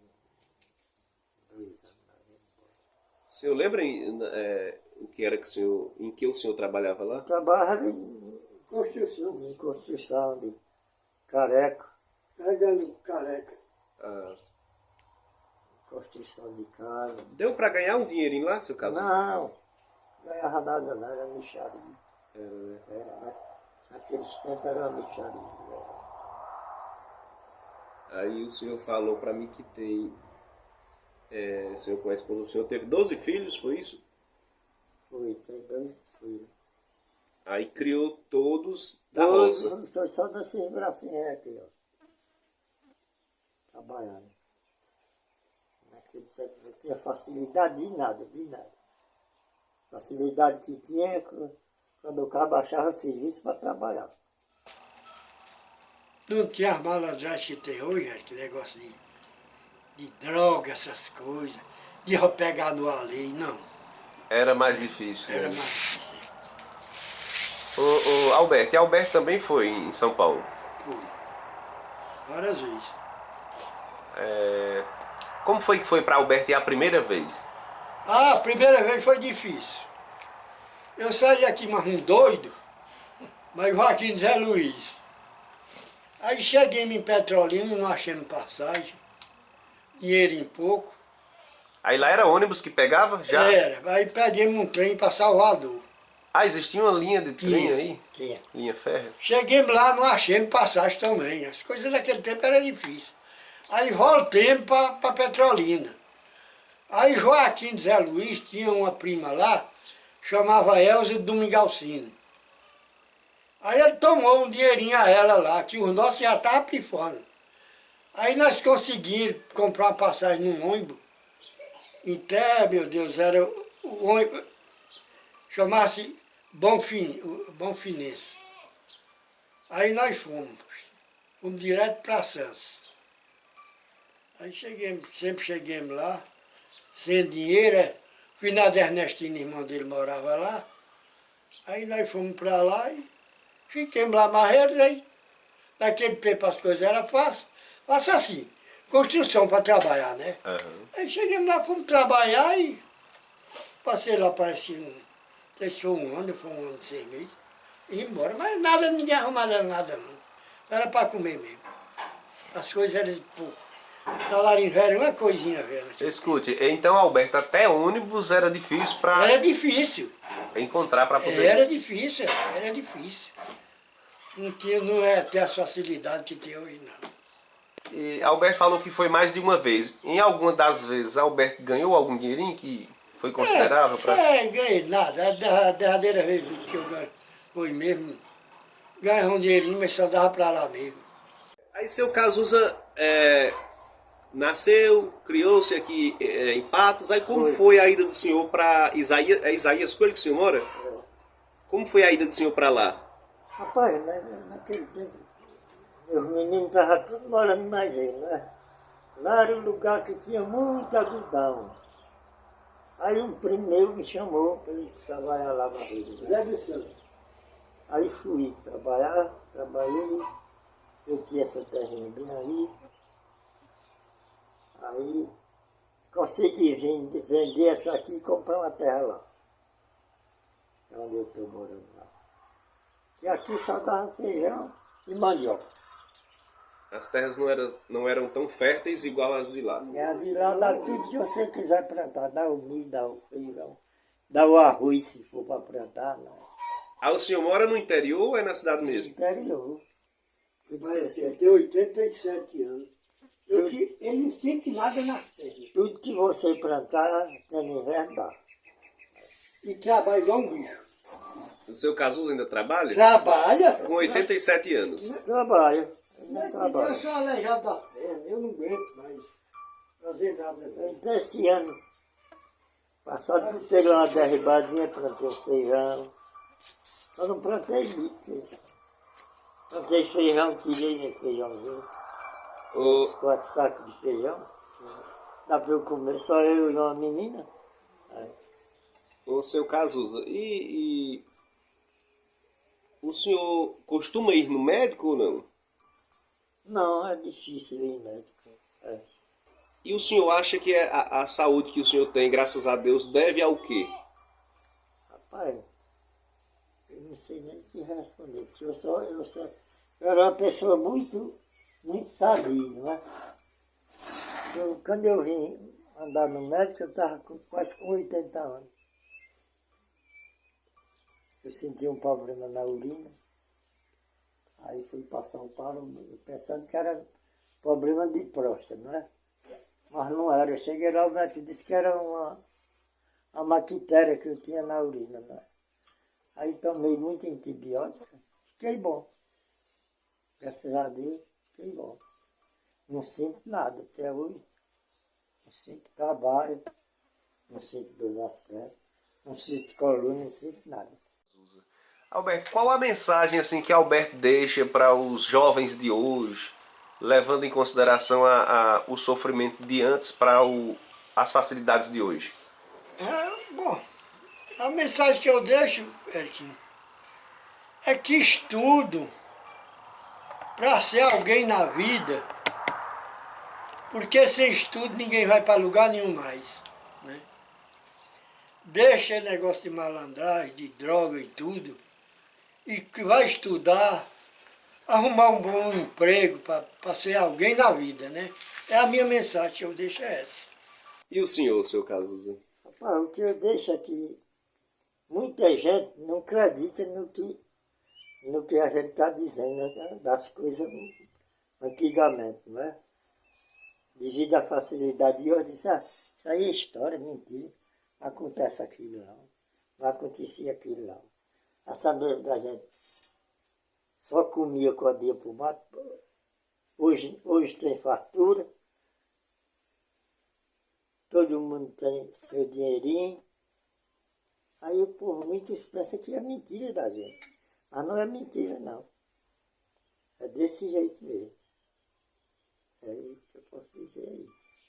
anos. O senhor lembra o que era que em que o senhor trabalhava lá? Eu trabalhava em Construção. construção de careco, Carregando careca. Ah, construção de casa. deu para ganhar um dinheirinho lá, seu Cazuza? Não, ganhava nada não, era mixaria. Era, né? Era, né? Naqueles tempos era uma mixaria. Aí o senhor falou para mim que tem... o senhor com a esposa, o senhor teve 12 filhos, foi isso? Fui, tem 2 filhos. Aí criou todos da roça. Só desses bracinhos aqui, ó. Trabalhando. Naquele tempo não tinha facilidade de nada, de nada. Facilidade que tinha quando o cara baixava o serviço para trabalhar. Não tinha as malandragens que tem hoje, que negócio de droga, essas coisas, de eu pegar no alheio, não. Era mais difícil. Era né? mais difícil. O Alberto, e Alberto também foi em São Paulo. Fui. Várias vezes. Como foi que foi para Alberto a primeira vez? Ah, a primeira vez foi difícil. Eu saí aqui mais um doido, mas Joaquim Zé Luiz. Aí cheguei em Petrolina, não achando passagem, dinheiro em pouco. Aí lá era ônibus que pegava já? Era, aí pegamos um trem para Salvador. Ah, existia uma linha de trem aí? Tinha. Linha férrea? Cheguemos lá, não achamos passagem também. As coisas daquele tempo eram difíceis. Aí voltemos para Petrolina. Aí Joaquim Zé Luiz tinha uma prima lá, chamava Elza Domingalcino. Aí ele tomou um dinheirinho a ela lá, que os nossos já estavam pifando. Aí nós conseguimos comprar uma passagem num ônibus. Até, meu Deus, era o ônibus, chamava-se Bonfinense. Aí nós fomos direto para Santos. Aí sempre cheguemos lá, sem dinheiro, fui na Ernestina, irmão dele morava lá. Aí nós fomos para lá e fiquemos lá marreiros, aí naquele tempo as coisas eram fáceis. Fácil assim, construção para trabalhar, né? Uhum. Aí chegamos lá, fomos trabalhar e passei lá, parecia, não sei se foi um ano, foi um ano e 6 meses, e ia embora. Mas nada, ninguém arrumava nada não. Era para comer mesmo. As coisas eram de pouco. Salário velho, uma coisinha velha. Escute, então Alberto, até ônibus era difícil para Era difícil. encontrar para poder... Era difícil. Não é ter a facilidade que tem hoje, não. E Alberto falou que foi mais de uma vez. Em alguma das vezes, Alberto ganhou algum dinheirinho que foi considerável para... Ganhei nada. A derradeira vez que eu ganhei foi mesmo. Ganhei um dinheirinho, mas só dava para lá mesmo. Aí seu Cazuza nasceu, criou-se aqui em Patos. Aí como foi a ida do senhor para Isaías? É Isaías Coelho que o senhor mora? Como foi a ida do senhor para lá? Rapaz, naquele tempo, os meninos estavam todos morando mais eu, né? Lá era um lugar que tinha muito algodão. Aí um primo meu me chamou para ele trabalhar lá na rua. Zé do Santos. Aí fui trabalhar, trabalhei, eu tinha essa terrinha bem aí. Aí consegui vender essa aqui e comprar uma terra lá. É onde eu estou morando lá. E aqui só dava feijão e mandioca. As terras não eram tão férteis igual as de lá. E a de lá dá tudo que você quiser plantar. Dá o milho, dá o feijão, dá o arroz se for para plantar. Né? Ah, o senhor mora no interior ou é na cidade mesmo? Interior. Mas ele tem 87 anos. Ele não sente nada nas terras. Tudo que você plantar, tem no inverno dá. E trabalha igual um bicho. O seu Cazuza ainda trabalha? Trabalha? Com 87 anos. Trabalho. Não Eu trabalho. sou aleijado da perna, eu não aguento mais fazer nada. Então esse ano, passado, peguei uma derribadinha, plantei um feijão. Só não plantei milho. Plantei feijão, tirei meu feijãozinho. O, 4 sacos de feijão. Dá para eu comer, só eu e uma menina. o seu Cazuza, e o senhor costuma ir no médico ou não? Não, é difícil ir médico. E o senhor acha que a saúde que o senhor tem, graças a Deus, deve ao quê? Rapaz, eu não sei nem o que responder, porque eu era uma pessoa muito sadia, não é? Quando eu vim andar no médico, eu estava quase com 80 anos. Eu senti um problema na urina, aí fui para São Paulo pensando que era problema de próstata, não é? Mas não era, eu cheguei lá, o médico disse que era uma bactéria que eu tinha na urina, né? Aí tomei muito antibiótico, fiquei bom. Graças a Deus, fiquei bom. Não sinto nada até hoje. Não sinto trabalho, não sinto dor nas pernas, não sinto coluna, não sinto nada. Alberto, qual a mensagem assim que Alberto deixa para os jovens de hoje, levando em consideração o sofrimento de antes para as facilidades de hoje? Bom, a mensagem que eu deixo, Eriquinho, é que estudo para ser alguém na vida, porque sem estudo ninguém vai para lugar nenhum mais, né? Deixa esse negócio de malandragem, de droga e tudo, e que vai estudar, arrumar um bom emprego para ser alguém na vida, né? É a minha mensagem que eu deixo é essa. E o senhor, seu Cazuza? Rapaz, o que eu deixo é que muita gente não acredita no que a gente está dizendo, né? Das coisas antigamente, não é? Devido à facilidade de hoje, diz, isso aí é história, mentira. Não acontece aquilo não. Não acontecia aquilo não. A saber da gente só comia com a dia pro mato. Hoje tem fartura. Todo mundo tem seu dinheirinho. Aí o povo muitos pensa que é mentira da gente. Mas não é mentira não. É desse jeito mesmo. É isso que eu posso dizer, é isso.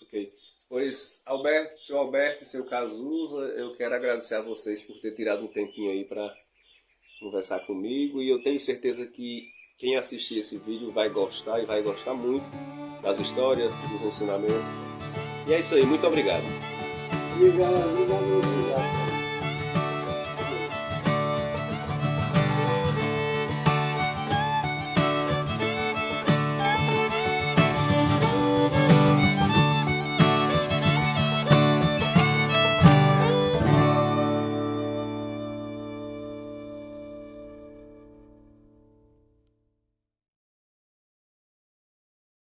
Ok. Pois, Alberto, seu Alberto e seu Cazuza, eu quero agradecer a vocês por ter tirado um tempinho aí para conversar comigo, e eu tenho certeza que quem assistir esse vídeo vai gostar, e vai gostar muito das histórias, dos ensinamentos. E é isso aí, muito obrigado. Obrigado.